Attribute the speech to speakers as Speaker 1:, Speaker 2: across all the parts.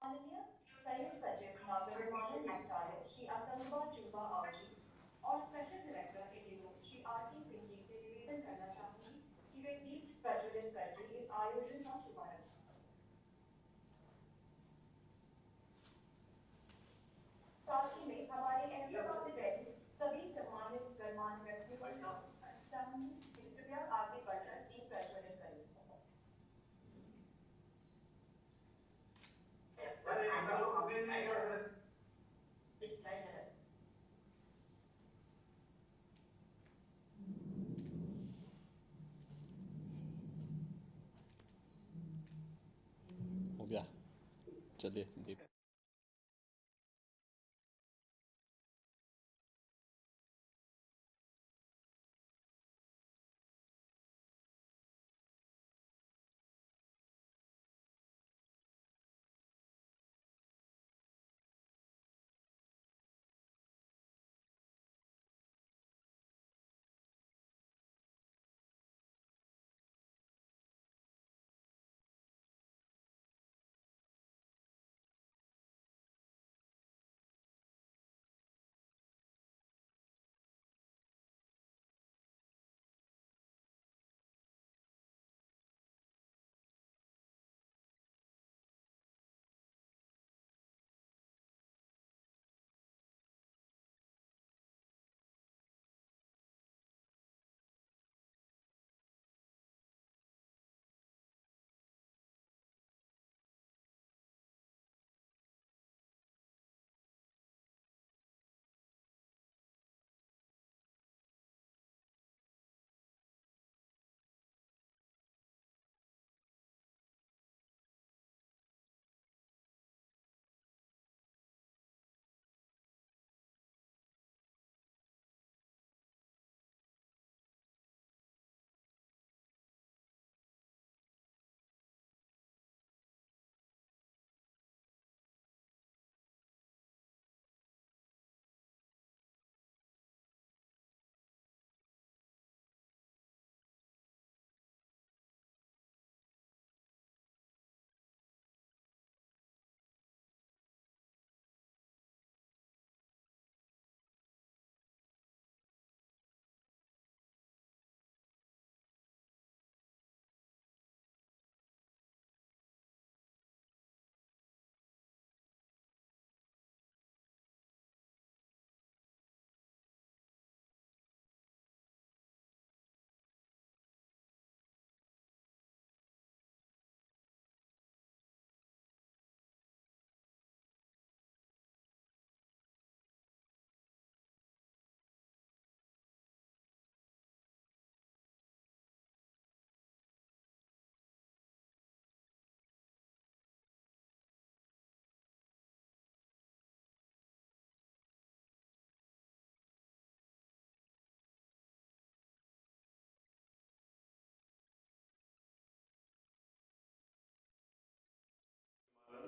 Speaker 1: माननीय संयुक्त सचिव नवनिर्माण मंत्रालय श्री असंगवा चुबा आवजी और स्पेशल डायरेक्टर इंडिगो श्री आरती सिंह जी से निवेदन करना चाहूंगी कि वे दीप प्रज्वलित करके इस आयोजन का शुभारंभ करें। साथ ही में हमारे अहमदाबाद में बैठे सभी सम्मानित गणमान्य व्यक्तियों को चाहूंगी कि कृपया आगे बढ़कर दीप प्रज्वलित करें।
Speaker 2: हो गया, चलिए दीप।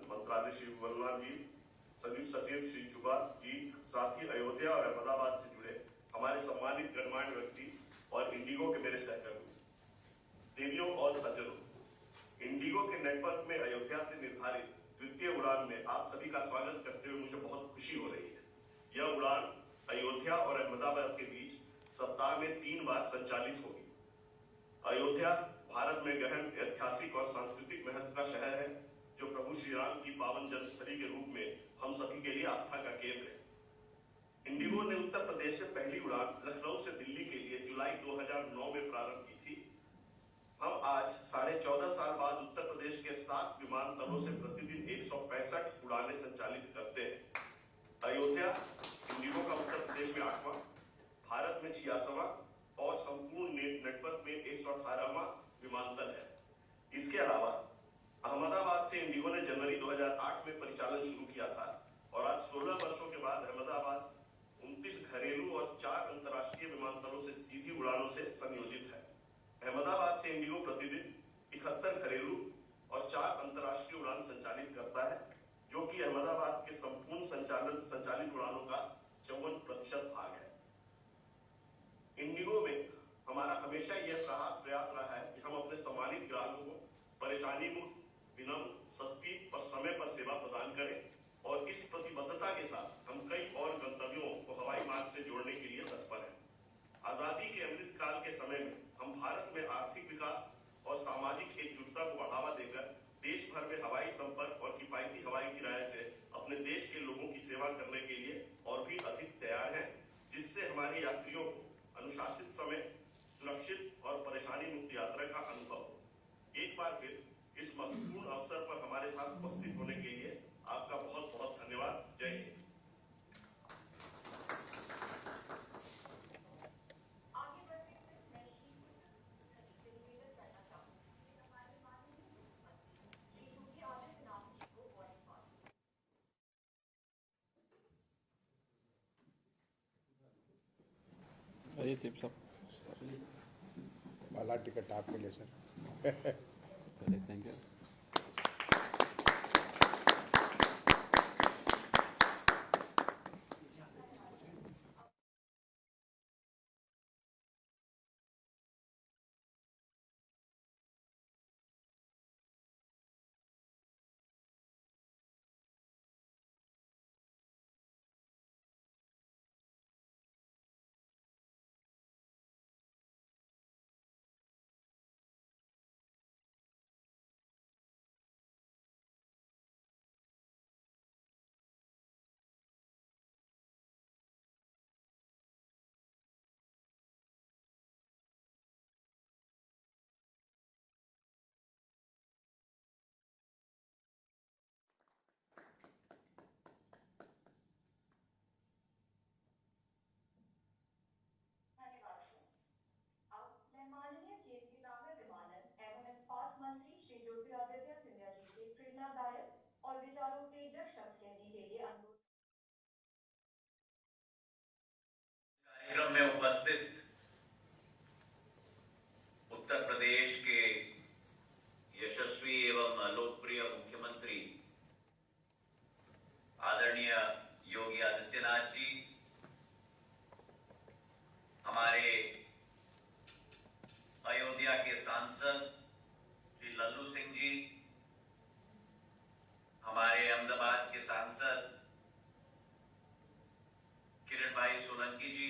Speaker 3: मंत्रालय श्री वल्लभ जी, संयुक्त सचिव श्री चुबा जी, साथ ही अयोध्या और अहमदाबाद से जुड़े हमारे सम्मानित गणमान्य व्यक्ति और इंडिगो के मेरे सहकर्मी, देवियों और सज्जनों, इंडिगो के नेटवर्क में अयोध्या से निर्धारित द्वितीय उड़ान में आप सभी का स्वागत करते हुए मुझे बहुत खुशी हो रही है। यह उड़ान अयोध्या और अहमदाबाद के बीच सप्ताह में 3 बार संचालित होगी। अयोध्या भारत में गहन ऐतिहासिक और सांस्कृतिक महत्व का शहर है, जो प्रभु श्री राम की पावन जन्मस्थली के रूप में हम सभी के लिए आस्था का केंद्र है। इंडिगो ने उत्तर प्रदेश से पहली उड़ान लखनऊ से दिल्ली के लिए जुलाई 2009 में प्रारंभ की थी। हम आज 14.5 साल बाद उत्तर प्रदेश के 7 विमानतलों से प्रतिदिन 165 उड़ानें संचालित करते हैं। अयोध्या इंडिगो का उत्तर प्रदेश में 8वां, भारत में 86वां और संपूर्ण नेटवर्क में 118वां विमानतल है। इसके अलावा अहमदाबाद से इंडिगो ने जनवरी 2008 में परिचालन शुरू किया था और आज 16 वर्षों के बाद अहमदाबाद 29 घरेलू और 4 अंतर्राष्ट्रीय विमानतलों से सीधी उड़ानों से संयोजित है। अहमदाबाद से इंडिगो प्रतिदिन 71 घरेलू और 4 अंतर्राष्ट्रीय उड़ान संचालित करता है, जो कि अहमदाबाद के संपूर्ण संचालित उड़ानों का 54% भाग है। इंडिगो में हमारा हमेशा यह प्रयास रहा है कि हम अपने सम्मानित ग्राहकों को परेशानी मुक्त, विनम्र, सस्ती और समय पर सेवा प्रदान अपने देश के लोगों की सेवा करने के लिए और भी अधिक तैयार हैं, जिससे हमारे यात्रियों को अनुशासित समय, सुरक्षित और परेशानी मुक्त यात्रा का अनुभव हो। एक बार फिर इस महत्वपूर्ण अवसर पर हमारे साथ उपस्थित होने के लिए आपका बहुत बहुत धन्यवाद। जय हिंद।
Speaker 1: आगे बढ़ते हुए मैं श्री से निवेदन करना चाहूंगी कि हमारे माननीय मुख्यमंत्री श्री योगी आदित्यनाथ जी को बोर्डिंग पास
Speaker 2: अरे चिप सब
Speaker 4: वाला टिकट आपके लिए सर।
Speaker 2: चलिए, थैंक यू।
Speaker 1: धन्यवाद सर। अब मैं माननीय केंद्रीय नागर विमानन एवं इस्पात मंत्री श्री ज्योतिरादित्य सिंधिया जी से प्रेरणादायक और विचारोत्तेजक शब्द कहने के लिए अनुरोध
Speaker 5: कार्यक्रम में उपस्थित उत्तर प्रदेश के यशस्वी एवं लोकप्रिय मुख्यमंत्री आदरणीय योगी आदित्यनाथ जी, हमारे अयोध्या के सांसद श्री लल्लू सिंह जी, हमारे अहमदाबाद के सांसद किरण भाई सोलंकी जी,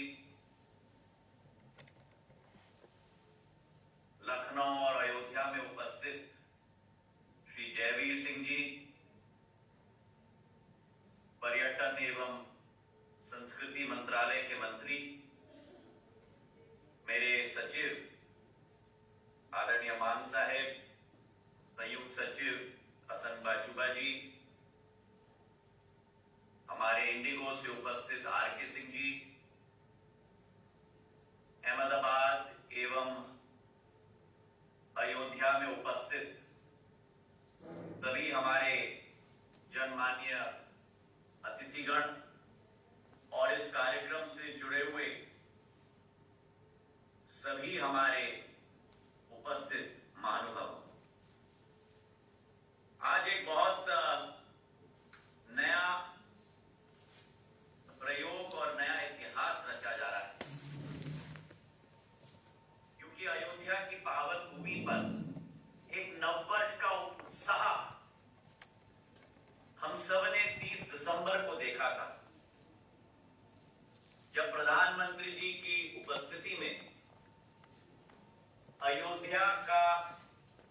Speaker 5: लखनऊ और अयोध्या में उपस्थित श्री जयवीर सिंह जी, पर्यटन एवं संस्कृति मंत्रालय के मंत्री, मेरे सचिव आदरणीय मान साहेब, संयुक्त सचिव हसन बाचुबा जी, हमारे इंडिगो से उपस्थित आर के सिंह जी, अहमदाबाद एवं अयोध्या में उपस्थित सभी हमारे जनमान्य अतिथिगण और इस कार्यक्रम से जुड़े हुए सभी हमारे उपस्थित महानुभाव, आज एक बहुत नया प्रयोग और नया इतिहास रचा जा रहा है, क्योंकि अयोध्या की पावन भूमि पर एक नववर्ष का उत्साह हम सब ने 30 दिसंबर को देखा था, जब प्रधानमंत्री जी की उपस्थिति में अयोध्या का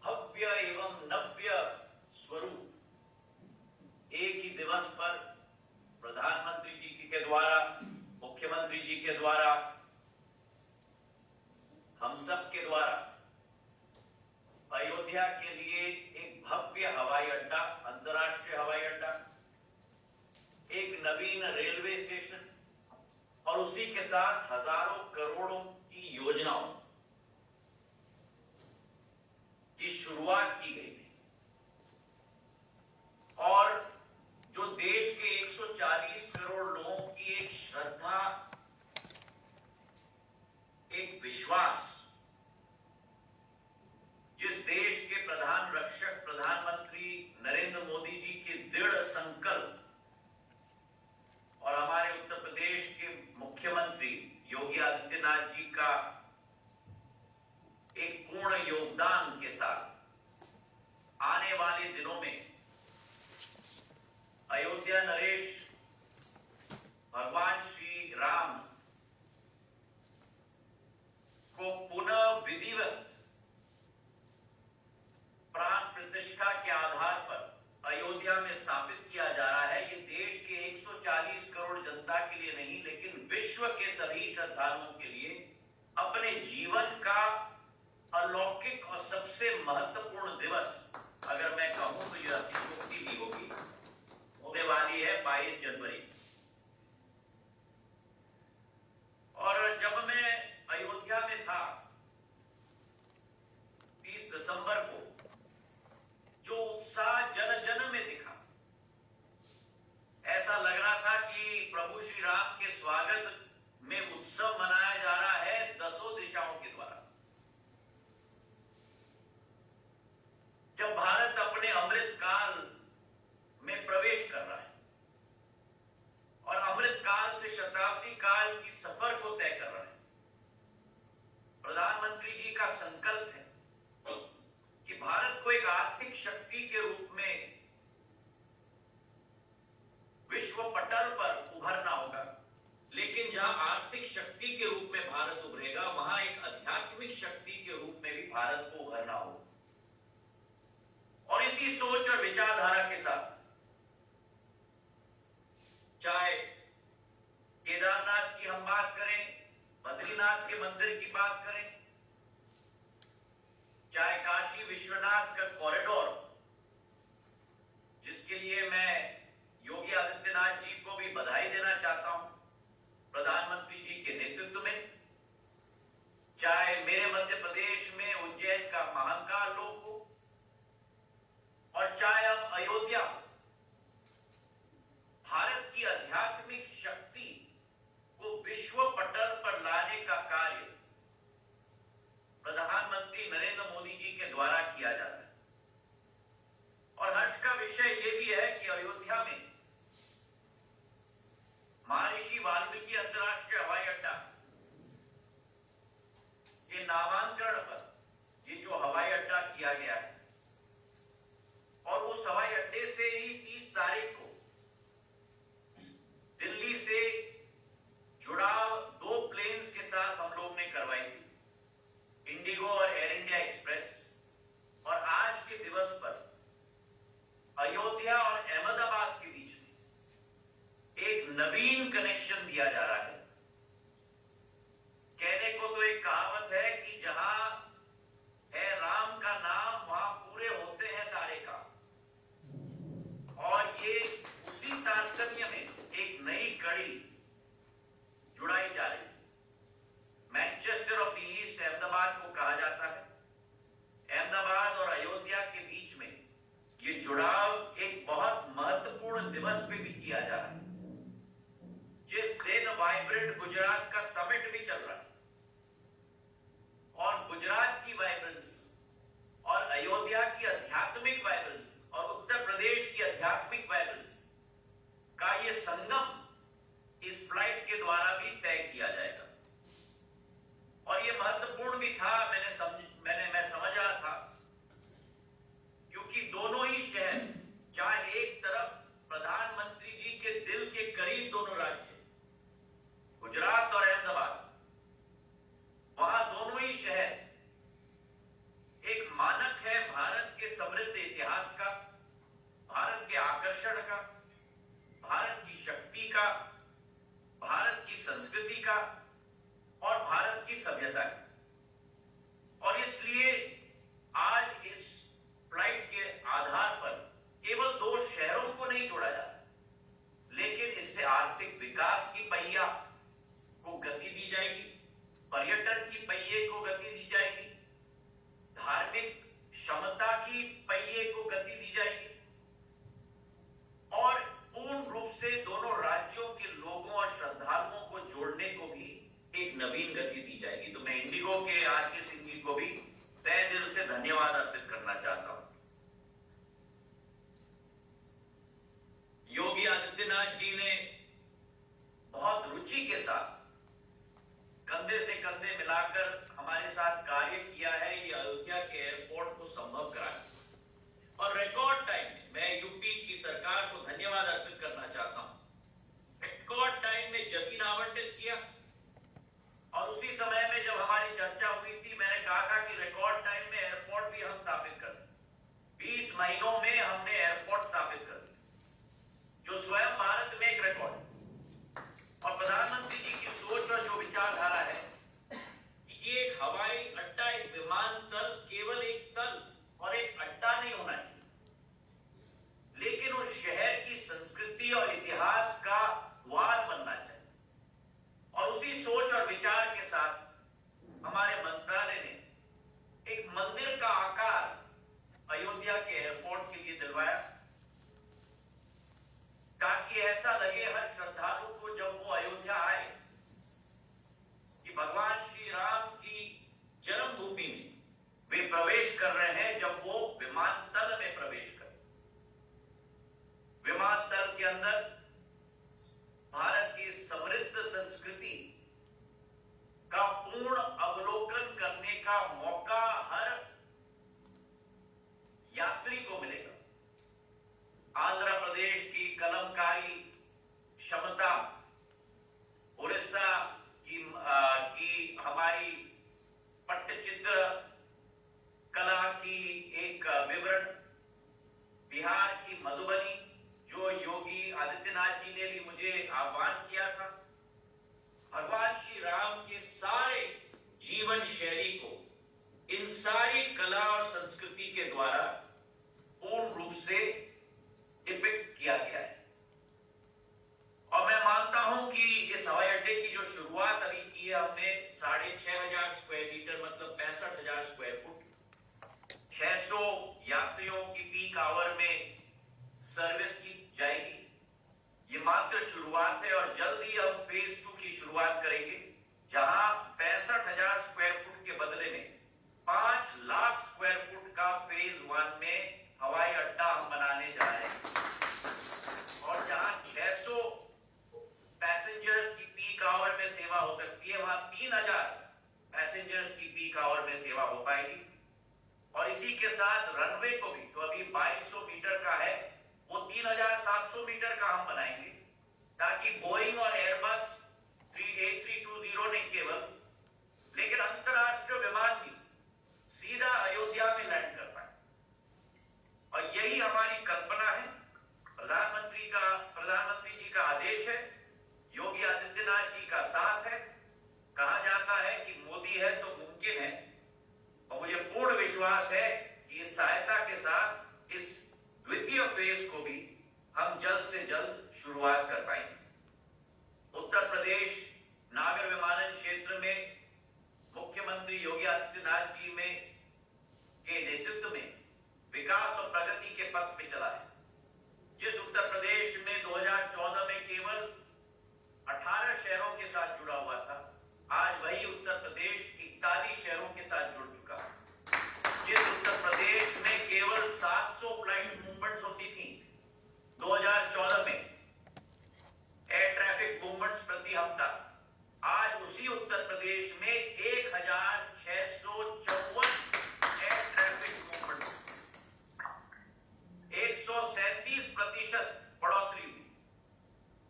Speaker 5: भव्य एवं नव्य स्वरूप एक ही दिवस पर प्रधानमंत्री जी के द्वारा, मुख्यमंत्री जी के द्वारा, हम सब के द्वारा अयोध्या के लिए एक भव्य हवाई अड्डा, अंतर्राष्ट्रीय हवाई अड्डा, एक नवीन रेलवे स्टेशन और उसी के साथ हजारों करोड़ों की योजनाओं की शुरुआत की गई थी। और जो देश के 140 करोड़ लोगों की एक श्रद्धा, एक विश्वास, जिस देश के प्रधान रक्षक प्रधानमंत्री नरेंद्र मोदी जी के दृढ़ संकल्प और हमारे उत्तर प्रदेश के मुख्यमंत्री योगी आदित्यनाथ जी का एक पूर्ण योगदान के साथ आने वाले दिनों में अयोध्या नरेश भगवान श्री राम को पुनः विधिवत प्राण प्रतिष्ठा के आधार पर अयोध्या में स्थापित किया जा रहा है। ये देश विश्व के सभी श्रद्धालुओं के लिए अपने जीवन का अलौकिक और सबसे महत्वपूर्ण दिवस अगर मैं कहूं तो यह अतिशयोक्ति भी होगी, होने वाली है 22 जनवरी। और जब मैं अयोध्या में था 30 दिसंबर को, जो उत्साह जन जन में दिखा, ऐसा लग रहा था कि प्रभु श्री राम के स्वागत में उत्सव मनाया जा रहा है 10 दिशाओं के द्वारा। जब भारत अपने अमृत काल में प्रवेश कर रहा है और अमृत काल से शताब्दी काल की सफर को तय कर रहा है, प्रधानमंत्री जी का संकल्प है कि भारत को एक आर्थिक शक्ति के रूप में विश्व पटल पर उभरना होगा। लेकिन जहां आर्थिक शक्ति के रूप में भारत उभरेगा, वहां एक आध्यात्मिक शक्ति के रूप में भी भारत को उभरना होगा। और इसी सोच और विचारधारा के साथ चाहे केदारनाथ की हम बात करें, बद्रीनाथ के मंदिर की बात करें, चाहे काशी विश्वनाथ का कॉरिडोर, जिसके लिए मैं योगी आदित्यनाथ जी को भी बधाई देना चाहता हूं प्रधानमंत्री जी के नेतृत्व में, चाहे मेरे मध्य प्रदेश में उज्जैन का महाकाल लोक हो, और चाहे अब अयोध्या, भारत की आध्यात्मिक शक्ति को विश्व पटल पर लाने का कार्य प्रधानमंत्री नरेंद्र मोदी जी के द्वारा किया जा रहा है। और हर्ष का विषय यह भी है कि अयोध्या में महर्षि वाल्मीकि अंतर्राष्ट्रीय हवाई अड्डा के नामांकन पर ये जो हवाई अड्डा किया गया है, और उस हवाई अड्डे से ही 30 तारीख को दिल्ली से जुड़ाव 2 प्लेन्स के साथ हम लोग ने करवाई थी, इंडिगो और एयर इंडिया एक्सप्रेस। और आज के दिवस पर अयोध्या और अहमदाबाद के बीच में एक नवीन कनेक्शन दिया जा रहा है। कहने को तो एक कहावत है कि जहां है राम का नाम, वहां पूरे होते हैं सारे काम। और ये उसी तारतम्य में एक नई कड़ी जुड़ाई जा रही है। Manchester of the east Ahmedabad को कहा जाता है। अहमदाबाद और अयोध्या के बीच में ये जुड़ाव एक बहुत महत्वपूर्ण दिवस पे भी किया जा रहा है, जिस दिन वाइब्रेंट गुजरात का समिट भी चल रहा है। और गुजरात की वाइब्रेंसी और अयोध्या की आध्यात्मिक वाइब्रेंसी और उत्तर प्रदेश की आध्यात्मिक वाइब्रेंसी का ये संगम इस फ्लाइट के द्वारा भी तय किया जाएगा। और ये महत्वपूर्ण भी था, मैं समझ रहा था, क्योंकि दोनों ही शहर, चाहे एक तरफ प्रधानमंत्री जी के दिल के करीब दोनों राज्य गुजरात और अहमदाबाद, वहां दोनों ही शहर एक मानक है भारत के समृद्ध इतिहास का, भारत के आकर्षण का, भारत की शक्ति का, भारत की संस्कृति का और भारत की सभ्यता का। और इसलिए आज इस फ्लाइट के आधार पर केवल 2 शहरों को नहीं जोड़ा जाता, लेकिन इससे आर्थिक विकास की पहिया को गति दी जाएगी, पर्यटन की पहिए को गति दी जाएगी, धार्मिक क्षमता की पहिए को गति दी जाएगी, और पूर्ण रूप से दोनों राज्यों के लोगों और श्रद्धालुओं को जोड़ने को भी एक नवीन गति दी जाएगी। तो मैं इंडिगो के आर.के. सिंह जी को भी तहे दिल से धन्यवाद अर्पित करना चाहता हूं। योगी आदित्यनाथ जी ने बहुत रुचि के साथ कंधे से कंधे मिलाकर हमारे साथ कार्य किया है, ये अयोध्या के एयरपोर्ट को संभव कराया। और रिकॉर्ड टाइम में मैं यूपी की सरकार को धन्यवाद अर्पित करना चाहता हूं। रिकॉर्ड टाइम में जमीन आवंटित किया, और उसी समय में जब हमारी चर्चा हुई थी, मैंने कहा था कि रिकॉर्ड टाइम में एयरपोर्ट भी हम स्थापित कर दें। 20 महीनों में हमने एयरपोर्ट स्थापित कर दिया, जो स्वयं भारत में एक रिकॉर्ड है। और प्रधानमंत्री जी की सोच इतिहास का वार बनना चाहिए। और उसी सोच और विचार के साथ हमारे मंत्रालय ने एक मंदिर का आकार अयोध्या के एयरपोर्ट के लिए दिलवाया, ताकि ऐसा लगे हर श्रद्धालु को जब वो अयोध्या आए कि भगवान श्री राम की जन्मभूमि में वे प्रवेश कर रहे हैं। जब वो विमानतल में प्रवेश कर, विमानतल के अंदर भारत की समृद्ध संस्कृति का पूर्ण अवलोकन करने का मौका हर यात्री को मिलेगा। आंध्र प्रदेश की कलमकारी क्षमता, उड़ीसा की हमारी पट्टचित्र कला की एक विवरण, बिहार की मधुबनी जो योगी आदित्यनाथ जी ने भी मुझे आह्वान किया था, भगवान श्री राम के सारे जीवन शैली को इन सारी कला और संस्कृति के द्वारा पूर्ण रूप से डिपिक्ट किया गया है। और मैं मानता हूं कि इस हवाई अड्डे की जो शुरुआत अभी की है हमने 6,500 स्क्वायर मीटर मतलब 65,000 स्क्वायर फुट, 600 यात्रियों की पीक आवर में सर्विस की जाएगी। ये मात्र शुरुआत है और जल्द ही हम फेज 2 की शुरुआत करेंगे, जहां 65,000 स्क्वायर फुट के बदले में 5 लाख स्क्वायर फुट का फेज 1 में हवाई अड्डा हम बनाने जा रहे हैं। और जहां 600 पैसेंजर्स की पीक आवर में सेवा हो सकती है, वहां 3,000 पैसेंजर्स की पीक आवर में सेवा हो पाएगी। और इसी के साथ रनवे को भी, जो अभी 2200 मीटर का है, वो 3,700 मीटर का हम बनाएंगे, ताकि बोइंग और एयरबस A320 नहीं केवल, लेकिन अंतरराष्ट्रीय विमान भी सीधा अयोध्या में लैंड कर पाए। और यही हमारी कल्पना है। प्रधानमंत्री जी का आदेश है, योगी आदित्यनाथ जी का साथ है। कहा जाता है कि मोदी है तो मुमकिन है, और मुझे पूर्ण विश्वास है कि इस सहायता के साथ इस द्वितीय फेज को भी हम जल्द से जल्द शुरुआत कर पाएंगे। उत्तर प्रदेश नागर विमानन क्षेत्र में मुख्यमंत्री योगी आदित्यनाथ जी के नेतृत्व में विकास और प्रगति के पथ पे चला है। जिस उत्तर प्रदेश में 2014 में केवल 18 शहरों के साथ जुड़ा हुआ था, आज वही उत्तर प्रदेश 41 शहरों के साथ जुड़ चुका है। जिस उत्तर प्रदेश में केवल 700 फ्लाइट मूवमेंट्स होती थी 2014 में, एयर ट्रैफिक मूवमेंट्स प्रति हफ्ता, आज उसी उत्तर प्रदेश में 1,654 एयर ट्रैफिक मूवमेंट्स, 137% बढ़ोतरी हुई।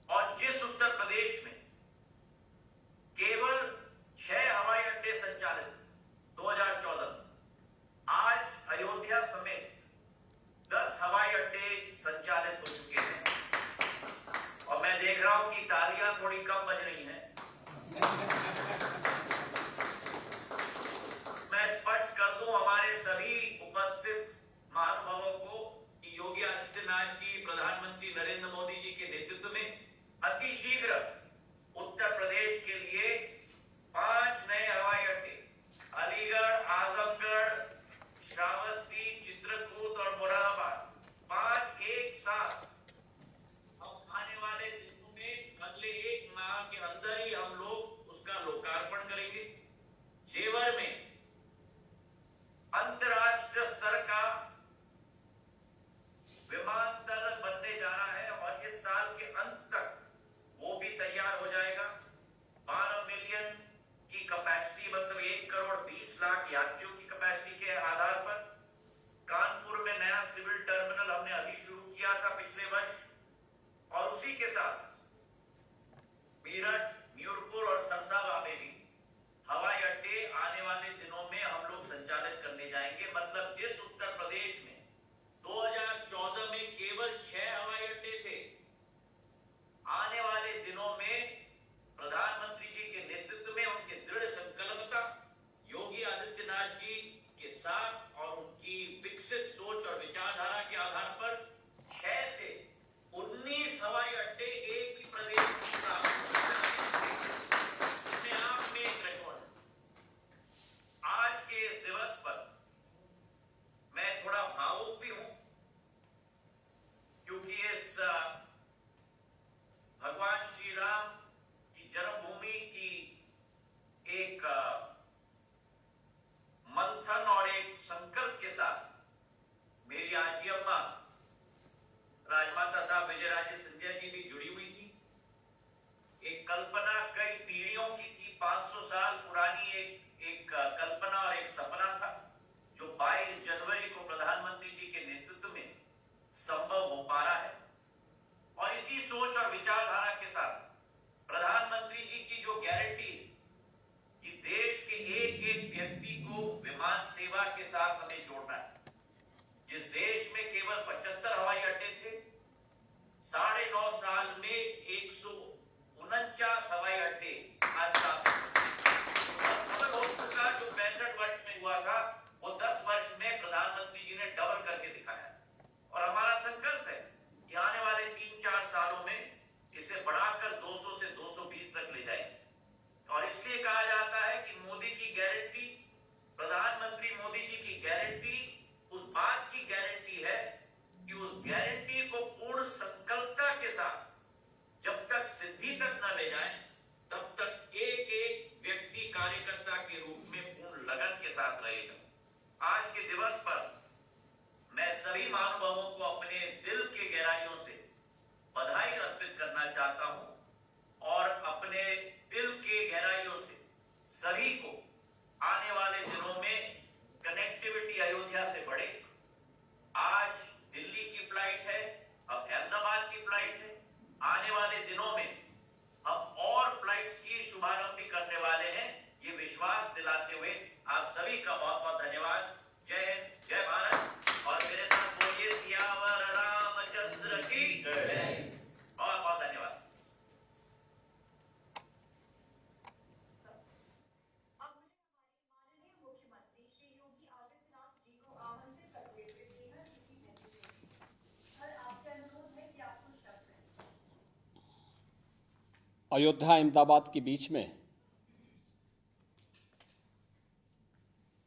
Speaker 5: और जिस उत्तर प्रदेश में केवल 6 हवाई अड्डे संचालित 2014 में, आज अयोध्या समेत 10 हवाई अड्डे संचालित हो चुके हैं। और मैं देख रहा हूं कि तालियां थोड़ी कम बज रही हैं। मैं स्पष्ट कर दूं हमारे सभी उपस्थित महानुभावों को कि योगी आदित्यनाथ जी, प्रधानमंत्री नरेंद्र मोदी जी के नेतृत्व में अतिशीघ्र उत्तर प्रदेश के लिए 5 नए हवाई अड्डे, अलीगढ़, आजमगढ़, श्रावस्ती, चित्रकूट और मुरादाबाद, 5 एक साथ अब आने वाले दिनों में, अगले 1 माह के अंदर ही हम लोग उसका लोकार्पण करेंगे। जेवर में अंतरराष्ट्रीय स्तर का विमानतल बनने जा रहा है और इस साल के अंत तक वो भी तैयार हो जाएगा। 12 मिलियन की कैपेसिटी, मतलब 1,20,00,000 यात्रियों की कैपेसिटी के आधार पर। कानपुर में नया सिविल टर्मिनल हमने अभी शुरू किया था पिछले वर्ष, और उसी के साथ मेरठ, न्यूरपुर और सरसावा में भी हवाई अड्डे आने वाले दिनों में हम लोग संचालित करने जाएंगे। मतलब जिस उत्तर प्रदेश में 2014 में केवल 6 हवाई अड्डे थे, आने वाले दिनों में प्रधानमंत्री जी के नेतृत्व में, उनके दृढ़ संकल्पता, योगी आदित्यनाथ जी के साथ और उनकी विकसित सोच और विचारधारा के आधार पर 6 से 19 हवाई अड्डे सोच और विचारधारा के साथ प्रधानमंत्री जी की जो गारंटी कि देश के एक एक व्यक्ति को विमान सेवा के साथ हमें जोड़ना है। जिस देश में केवल 75 हवाई अड्डे थे, 9.5 साल में 149 हवाई अड्डे आज साथ का जो 65 वर्ष में हुआ था, वो 10 वर्ष में प्रधानमंत्री जी ने डबल करके दिखाया। और हमारा संकल्प है कि आने वाले 3-4 सालों में इसे बढ़ाकर 200 से 220 तक ले जाएंगे। और इसलिए कहा जाता है कि मोदी की गारंटी, प्रधानमंत्री मोदी जी की गारंटी उस बात की गारंटी है कि उस गारंटी को पूर्ण संकल्पता के साथ जब तक सिद्धि तक न ले जाएं, तब तक एक एक व्यक्ति कार्यकर्ता के रूप में पूर्ण लगन के साथ रहेगा। आज के दिवस पर मैं सभी महानुभावों को अपने दिल के गहराइयों से बधाई अर्पित करना चाहता हूं और अपने दिल के गहराइयों से सभी को आने वाले दिनों में कनेक्टिविटी अयोध्या से बढ़े। आज दिल्ली की फ्लाइट है, अब अहमदाबाद की फ्लाइट है। आने वाले दिनों में हम और फ्लाइट्स की शुभारंभ भी करने वाले हैं। ये विश्वास दिलाते हुए आप सभी का बहुत बहुत धन्यवाद। जय हिंद, जय भारत। और मेरे साथ बोलिए सियावर रामचंद्र की जय। बहुत बहुत धन्यवाद।
Speaker 1: अब मुझे हमारे माननीय मुख्यमंत्री श्री योगी आदित्यनाथ जी को आमंत्रित करते हुए बेहद खुशी महसूस होती है। सर, आपसे अनुरोध है कि आप कुछ शब्द कहें।
Speaker 4: अयोध्या अहमदाबाद के बीच में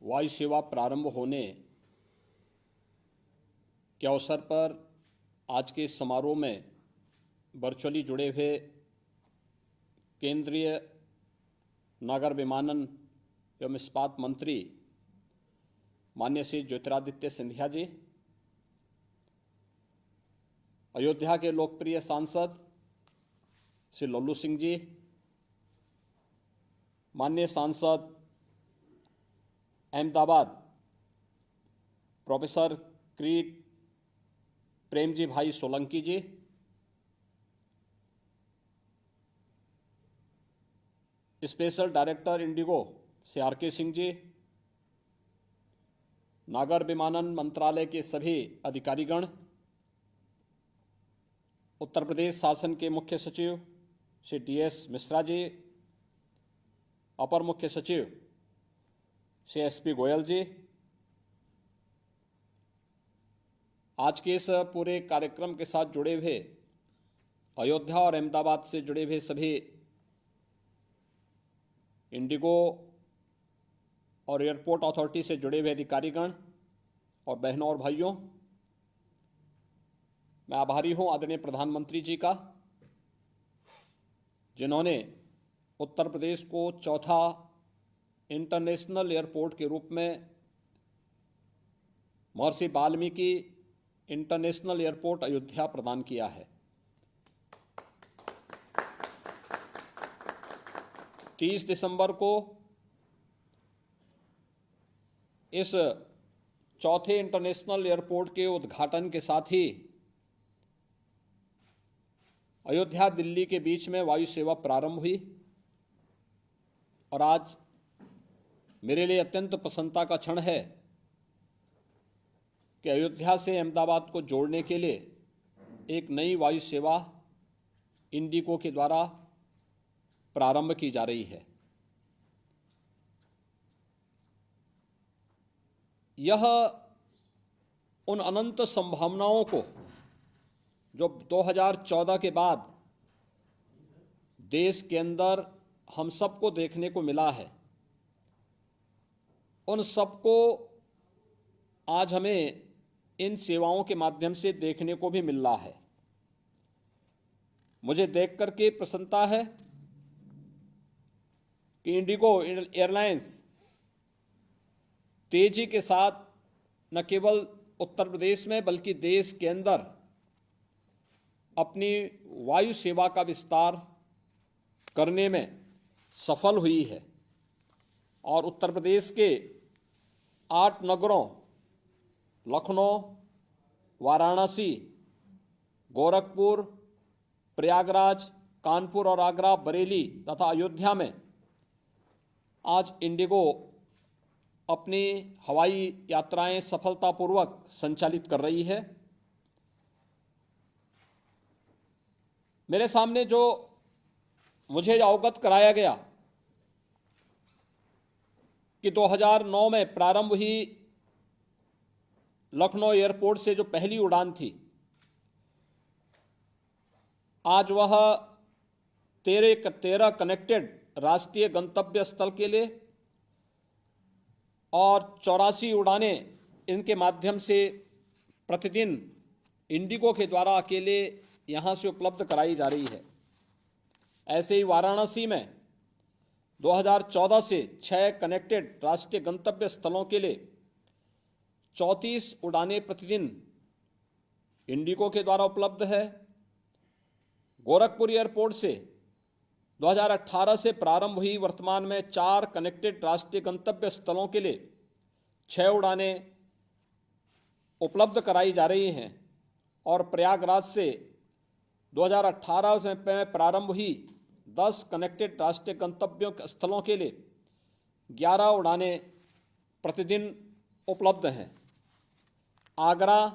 Speaker 4: वायु सेवा प्रारंभ होने के अवसर पर आज के समारोह में वर्चुअली जुड़े हुए केंद्रीय नागर विमानन एवं इस्पात मंत्री माननीय श्री ज्योतिरादित्य सिंधिया जी, अयोध्या के लोकप्रिय सांसद श्री लल्लू सिंह जी, माननीय सांसद Ahmedabad professor Kirit Premji bhai Solanki ji, special director IndiGo Shri R K. Singh ji, नागर विमानन मंत्रालय के सभी अधिकारीगण, उत्तर प्रदेश शासन के मुख्य सचिव श्री डी.एस. मिश्रा जी, अपर मुख्य सचिव श्री एस.पी. गोयल जी, आज के इस पूरे कार्यक्रम के साथ जुड़े हुए अयोध्या और अहमदाबाद से जुड़े हुए सभी इंडिगो और एयरपोर्ट अथॉरिटी से जुड़े हुए अधिकारीगण और बहनों और भाइयों, मैं आभारी हूं आदरणीय प्रधानमंत्री जी का, जिन्होंने उत्तर प्रदेश को चौथा इंटरनेशनल एयरपोर्ट के रूप में महर्षि वाल्मीकि इंटरनेशनल एयरपोर्ट अयोध्या प्रदान किया है। 30 दिसंबर को इस चौथे इंटरनेशनल एयरपोर्ट के उद्घाटन के साथ ही अयोध्या दिल्ली के बीच में वायु सेवा प्रारंभ हुई और आज मेरे लिए अत्यंत प्रसन्नता का क्षण है कि अयोध्या से अहमदाबाद को जोड़ने के लिए एक नई वायु सेवा इंडिगो के द्वारा प्रारंभ की जा रही है। यह उन अनंत संभावनाओं को जो 2014 के बाद देश के अंदर हम सबको देखने को मिला है, उन सबको आज हमें इन सेवाओं के माध्यम से देखने को भी मिल रहा है। मुझे देख करके प्रसन्नता है कि इंडिगो एयरलाइंस तेजी के साथ न केवल उत्तर प्रदेश में बल्कि देश के अंदर अपनी वायु सेवा का विस्तार करने में सफल हुई है और उत्तर प्रदेश के 8 नगरों लखनऊ, वाराणसी, गोरखपुर, प्रयागराज, कानपुर और आगरा, बरेली तथा अयोध्या में आज इंडिगो अपनी हवाई यात्राएं सफलतापूर्वक संचालित कर रही है। मेरे सामने जो मुझे अवगत कराया गया कि 2009 में प्रारंभ हुई लखनऊ एयरपोर्ट से जो पहली उड़ान थी, आज वह 13 कनेक्टेड राष्ट्रीय गंतव्य स्थल के लिए और 84 उड़ानें इनके माध्यम से प्रतिदिन इंडिगो के द्वारा अकेले यहाँ से उपलब्ध कराई जा रही है। ऐसे ही वाराणसी में 2014 से 6 कनेक्टेड राष्ट्रीय गंतव्य स्थलों के लिए 34 उड़ानें प्रतिदिन इंडिगो के द्वारा उपलब्ध है। गोरखपुर एयरपोर्ट से 2018 से प्रारंभ हुई वर्तमान में 4 कनेक्टेड राष्ट्रीय गंतव्य स्थलों के लिए 6 उड़ानें उपलब्ध कराई जा रही हैं और प्रयागराज से 2018 में प्रारंभ हुई 10 कनेक्टेड राष्ट्रीय गंतव्यों स्थलों के लिए 11 उड़ानें प्रतिदिन उपलब्ध हैं। आगरा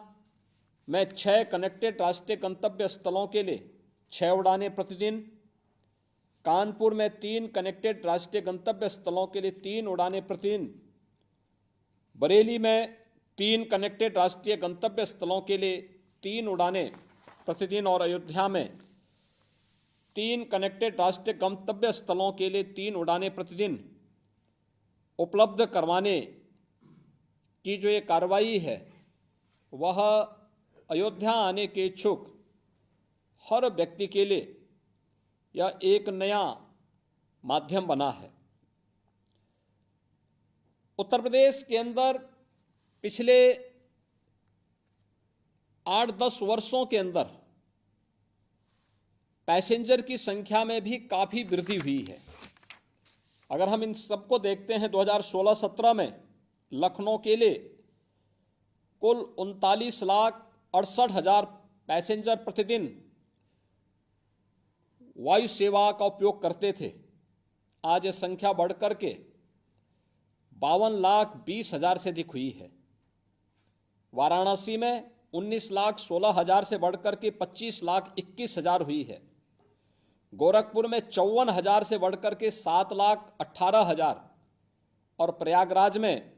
Speaker 4: में 6 कनेक्टेड राष्ट्रीय गंतव्य स्थलों के लिए 6 उड़ानें प्रतिदिन, कानपुर में 3 कनेक्टेड राष्ट्रीय गंतव्य स्थलों के लिए 3 उड़ानें प्रतिदिन, बरेली में 3 कनेक्टेड राष्ट्रीय गंतव्य स्थलों के लिए 3 उड़ानें प्रतिदिन और अयोध्या में 3 कनेक्टेड राष्ट्रीय गंतव्य स्थलों के लिए 3 उड़ानें प्रतिदिन उपलब्ध करवाने की जो ये कार्रवाई है वह अयोध्या आने के इच्छुक हर व्यक्ति के लिए यह एक नया माध्यम बना है। उत्तर प्रदेश के अंदर पिछले 8-10 वर्षों के अंदर पैसेंजर की संख्या में भी काफी वृद्धि हुई है। अगर हम इन सबको देखते हैं 2016-17 में लखनऊ के लिए कुल 39,68,000 पैसेंजर प्रतिदिन वायु सेवा का उपयोग करते थे। आज यह संख्या बढ़कर के 52,20,000 से अधिक हुई है। वाराणसी में 19,16,000 से बढ़कर के 25,21,000 हुई है। गोरखपुर में 54,000 से बढ़कर के 7,18,000 और प्रयागराज में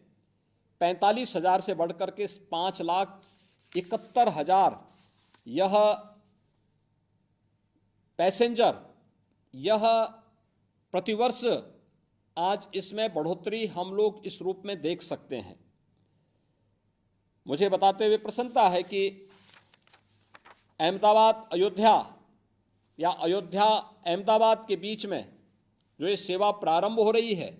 Speaker 4: 45,000 से बढ़कर के 5,71,000 यह पैसेंजर, यह प्रतिवर्ष आज इसमें बढ़ोतरी हम लोग इस रूप में देख सकते हैं। मुझे बताते हुए प्रसन्नता है कि अहमदाबाद अयोध्या या अयोध्या अहमदाबाद के बीच में जो ये सेवा प्रारंभ हो रही है,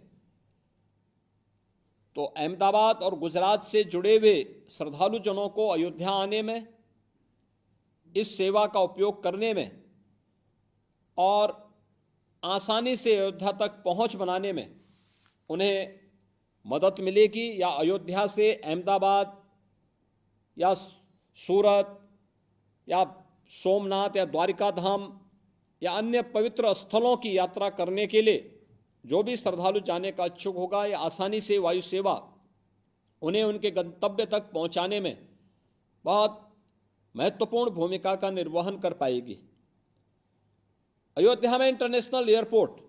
Speaker 4: तो अहमदाबाद और गुजरात से जुड़े हुए श्रद्धालु जनों को अयोध्या आने में, इस सेवा का उपयोग करने में और आसानी से अयोध्या तक पहुंच बनाने में उन्हें मदद मिलेगी। या अयोध्या से अहमदाबाद या सूरत या सोमनाथ या द्वारिका धाम या अन्य पवित्र स्थलों की यात्रा करने के लिए जो भी श्रद्धालु जाने का इच्छुक होगा, या आसानी से वायु सेवा उन्हें उनके गंतव्य तक पहुंचाने में बहुत महत्वपूर्ण भूमिका का निर्वहन कर पाएगी। अयोध्या में इंटरनेशनल एयरपोर्ट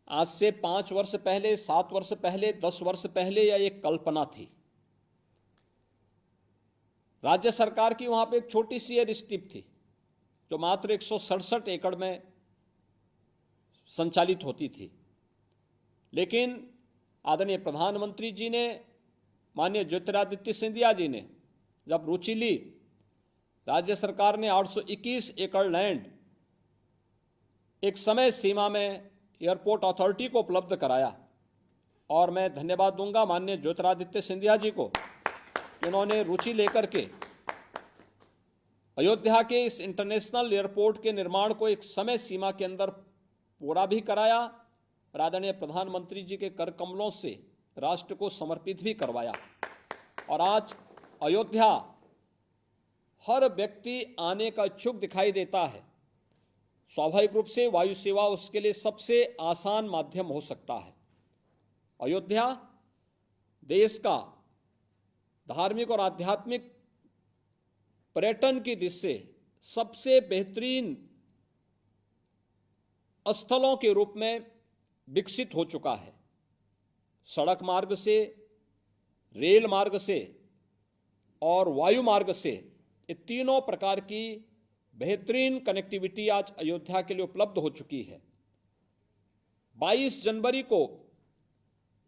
Speaker 4: आज से 5 वर्ष पहले, 7 वर्ष पहले, 10 वर्ष पहले यह एक कल्पना थी। राज्य सरकार की वहां पे एक छोटी सी एयर स्ट्रिप थी जो मात्र 167 एकड़ में संचालित होती थी। लेकिन आदरणीय प्रधानमंत्री जी ने, माननीय ज्योतिरादित्य सिंधिया जी ने जब रुचि ली, राज्य सरकार ने 821 एकड़ लैंड एक समय सीमा में एयरपोर्ट अथॉरिटी को उपलब्ध कराया। और मैं धन्यवाद दूंगा माननीय ज्योतिरादित्य सिंधिया जी को, उन्होंने रुचि लेकर के अयोध्या के इस इंटरनेशनल एयरपोर्ट के निर्माण को एक समय सीमा के अंदर पूरा भी कराया और आदरणीय प्रधानमंत्री जी के कर कमलों से राष्ट्र को समर्पित भी करवाया। और आज अयोध्या हर व्यक्ति आने का इच्छुक दिखाई देता है, स्वाभाविक रूप से वायु सेवा उसके लिए सबसे आसान माध्यम हो सकता है। अयोध्या देश का धार्मिक और आध्यात्मिक पर्यटन की दृष्टि से सबसे बेहतरीन स्थलों के रूप में विकसित हो चुका है। सड़क मार्ग से, रेल मार्ग से और वायु मार्ग से ये तीनों प्रकार की बेहतरीन कनेक्टिविटी आज अयोध्या के लिए उपलब्ध हो चुकी है। 22 जनवरी को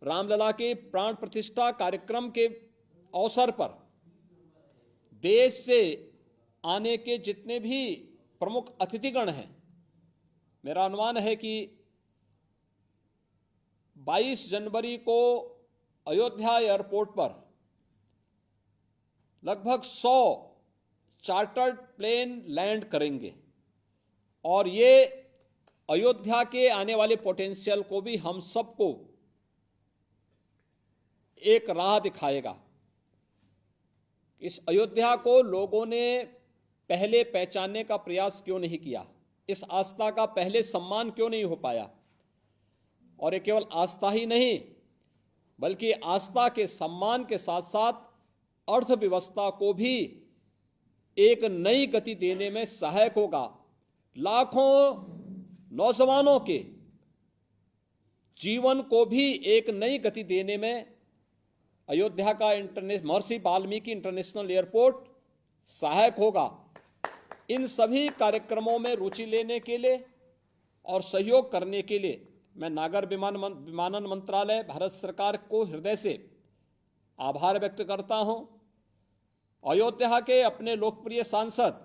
Speaker 4: रामलला के प्राण प्रतिष्ठा कार्यक्रम के अवसर पर देश से आने के जितने भी प्रमुख अतिथिगण हैं, मेरा अनुमान है कि 22 जनवरी को अयोध्या एयरपोर्ट पर लगभग 100 चार्टर्ड प्लेन लैंड करेंगे और ये अयोध्या के आने वाले पोटेंशियल को भी हम सबको एक राह दिखाएगा। इस अयोध्या को लोगों ने पहले पहचानने का प्रयास क्यों नहीं किया, इस आस्था का पहले सम्मान क्यों नहीं हो पाया। और ये केवल आस्था ही नहीं बल्कि आस्था के सम्मान के साथ साथ अर्थव्यवस्था को भी एक नई गति देने में सहायक होगा। लाखों नौजवानों के जीवन को भी एक नई गति देने में अयोध्या का महर्षि वाल्मीकि इंटरनेशनल एयरपोर्ट सहायक होगा। इन सभी कार्यक्रमों में रुचि लेने के लिए और सहयोग करने के लिए मैं नागर विमानन मंत्रालय, भारत सरकार को हृदय से आभार व्यक्त करता हूं। अयोध्या के अपने लोकप्रिय सांसद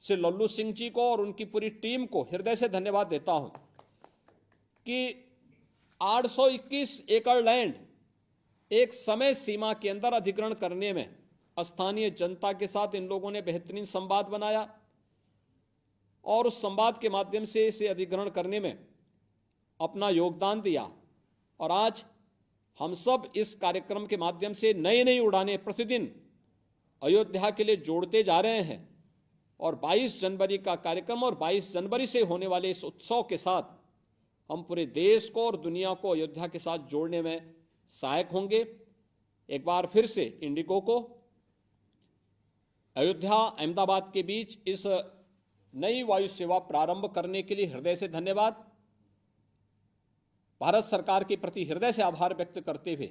Speaker 4: श्री लल्लू सिंह जी को और उनकी पूरी टीम को हृदय से धन्यवाद देता हूं कि 821 एकड़ लैंड एक समय सीमा के अंदर अधिग्रहण करने में स्थानीय जनता के साथ इन लोगों ने बेहतरीन संवाद बनाया और उस संवाद के माध्यम से इसे अधिग्रहण करने में अपना योगदान दिया। और आज हम सब इस कार्यक्रम के माध्यम से नई नई उड़ानें प्रतिदिन अयोध्या के लिए जोड़ते जा रहे हैं और 22 जनवरी का कार्यक्रम और 22 जनवरी से होने वाले इस उत्सव के साथ हम पूरे देश को और दुनिया को अयोध्या के साथ जोड़ने में सहायक होंगे। एक बार फिर से इंडिगो को अयोध्या अहमदाबाद के बीच इस नई वायु सेवा प्रारंभ करने के लिए हृदय से धन्यवाद। भारत सरकार के प्रति हृदय से आभार व्यक्त करते हुए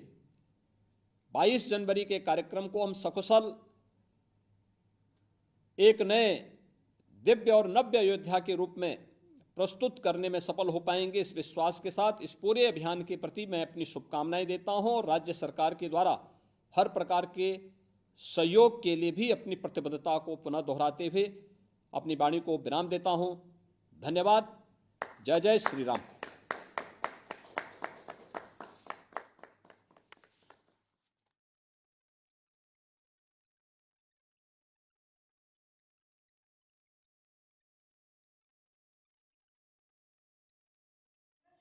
Speaker 4: 22 जनवरी के कार्यक्रम को हम सकुशल एक नए दिव्य और नव्य अयोध्या के रूप में प्रस्तुत करने में सफल हो पाएंगे। इस विश्वास के साथ इस पूरे अभियान के प्रति मैं अपनी शुभकामनाएं देता हूं और राज्य सरकार के द्वारा हर प्रकार के सहयोग के लिए भी अपनी प्रतिबद्धता को पुनः दोहराते हुए अपनी वाणी को विराम देता हूं। धन्यवाद। जय जय श्री राम।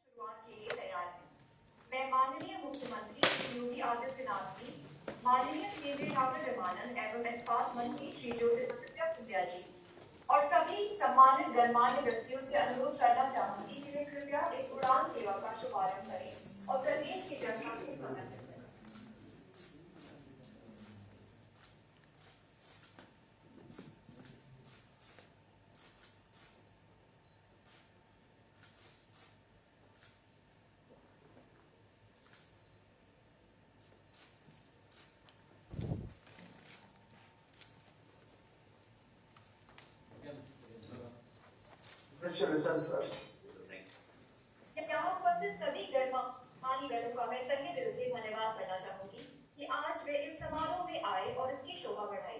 Speaker 1: शुरुआत के लिए तैयार है। मैं माननीय मुख्यमंत्री श्री योगी आदित्यनाथ जी, माननीय केंद्रीय नागर विमानन एवं इस्पात मंत्री श्री ज्योतिरादित्य सिंधिया जी और सभी सम्मानित गणमान्य व्यक्तियों से अनुरोध करना चाहूंगी कि वे कृपया एक उड़ान सेवा का शुभारंभ करें और प्रदेश की जनता को समर्पित करें। यहाँ उपस्थित सभी गणमान्यजनों का मैं तहे दिल से धन्यवाद करना चाहूंगी कि आज वे इस समारोह में आए और इसकी शोभा बढ़ाई।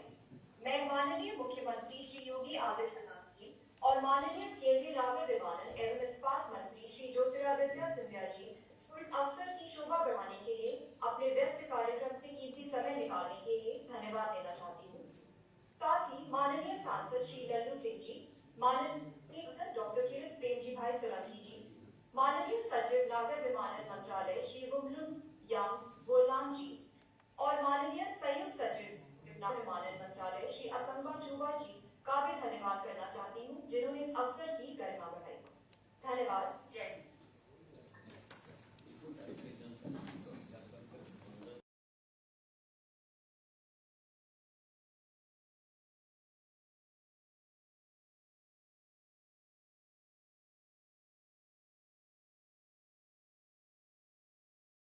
Speaker 1: मैं माननीय मुख्यमंत्री श्री योगी आदित्यनाथ जी और माननीय केंद्रीय नागर विमानन एवं इस्पात मंत्री श्री ज्योतिरादित्य सिंधिया जी को इस अवसर की शोभा बढ़ाने के लिए अपने व्यस्त कार्यक्रम से कीमती समय निकालने के लिए धन्यवाद देना चाहती हूँ। साथ ही माननीय सांसद श्री लल्लू सिंह जी, माननीय डॉक्टर किरित प्रेमजी भाई सोलंकी जी, माननीय सचिव नागर विमानन मंत्रालय श्री बुमलुन याम बोलाम जी और माननीय संयुक्त सचिव नागर विमानन मंत्रालय श्री असंबा चुबा जी का भी धन्यवाद करना चाहती हूँ, जिन्होंने इस अवसर की गरिमा बढ़ाई। धन्यवाद। जय हिंद।